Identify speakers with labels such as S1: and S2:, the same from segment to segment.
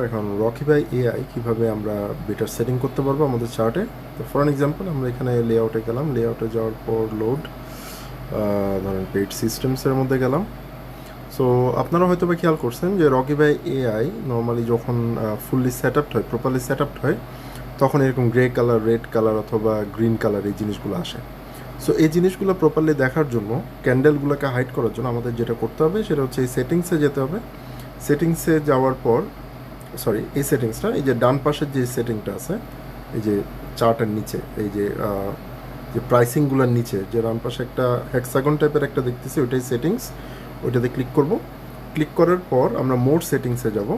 S1: এখন Rocky by AI কীভাবে আমরা বেটার সেটিং করতে পারবো আমাদের চার্টে। তো ফর অ্যান এক্সাম্পল আমরা এখানে লেআউটে গেলাম, লেআউটে যাওয়ার পর লোড ধরেন পেড সিস্টেমসের মধ্যে গেলাম। সো আপনারা হয়তো বা খেয়াল করছেন যে রকি বাই এআই নর্মালি যখন ফুললি সেট আপ হয়, প্রপারলি সেট আপ হয়, তখন এরকম গ্রে কালার, রেড কালার অথবা গ্রিন কালার এই জিনিসগুলো আসে। সো এই জিনিসগুলো প্রপারলি দেখার জন্য, ক্যান্ডেলগুলোকে হাইড করার জন্য আমাদের যেটা করতে হবে সেটা হচ্ছে এই সেটিংসে যেতে হবে। সেটিংসে যাওয়ার পর এই সেটিংসটা, এই যে ডান পাশের যে সেটিংটা আছে, এই যে চার্টের নিচে, এই যে যে প্রাইসিংগুলোর নিচে যে ডান পাশে একটা হেক্সাগন টাইপের একটা দেখতেছি, ওইটাই সেটিংস। ওইটাতে ক্লিক করব। ক্লিক করার পর আমরা মোড সেটিংসে যাব।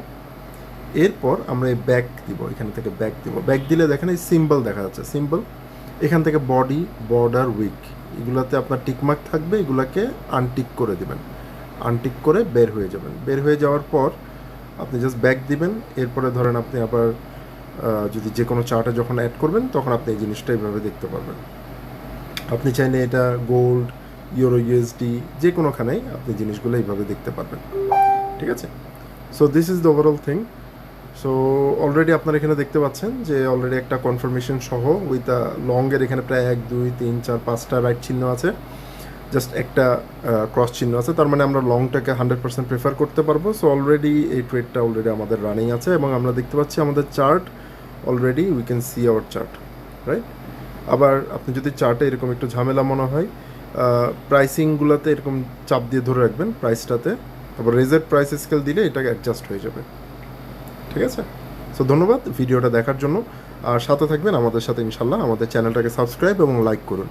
S1: এরপর আমরা এই ব্যাক দিব, এখান থেকে ব্যাক দিব। ব্যাক দিলে দেখেন এই সিম্বল দেখা যাচ্ছে, সিম্বল। এখান থেকে বডি, বর্ডার, উইক, এগুলাতে আপনার টিকমার্ক থাকবে, এগুলাকে আনটিক করে দেবেন। আনটিক করে বের হয়ে যাবেন। বের হয়ে যাওয়ার পর আপনি জাস্ট ব্যাক দিবেন। এরপরে ধরেন আপনি আবার যদি যে কোনো চার্টে যখন অ্যাড করবেন তখন আপনি এই জিনিসটা এইভাবে দেখতে পারবেন। আপনি চাইলে এটা গোল্ড, ইউরো, ইউএসডি যে কোনোখানেই আপনি জিনিসগুলো এইভাবে দেখতে পারবেন। ঠিক আছে? So this is the overall thing. So already আপনারা এখানে দেখতে পাচ্ছেন যে অলরেডি একটা কনফার্মেশন সহ উইথ লংয়ের এখানে প্রায় 1 2 3 4 5টা রাইট চিহ্ন আছে, জাস্ট একটা ক্রস চিহ্ন আছে। তার মানে আমরা লংটাকে 100% প্রেফার করতে পারবো। সো অলরেডি এই ট্রেডটা অলরেডি আমাদের রানিং আছে এবং আমরা দেখতে পাচ্ছি আমাদের chart already, we can see our chart, right? আবার আপনি যদি চার্টে এরকম একটু ঝামেলা মনে হয়, প্রাইসিংগুলোতে এরকম চাপ দিয়ে ধরে রাখবেন প্রাইসটাতে, তারপর রেজের প্রাইস স্কেল দিলে এটাকে অ্যাডজাস্ট হয়ে যাবে। ঠিক আছে? সো ধন্যবাদ ভিডিওটা দেখার জন্য। আর সাথে থাকবেন আমাদের সাথে ইনশাল্লাহ। আমাদের চ্যানেলটাকে সাবস্ক্রাইব এবং লাইক করুন।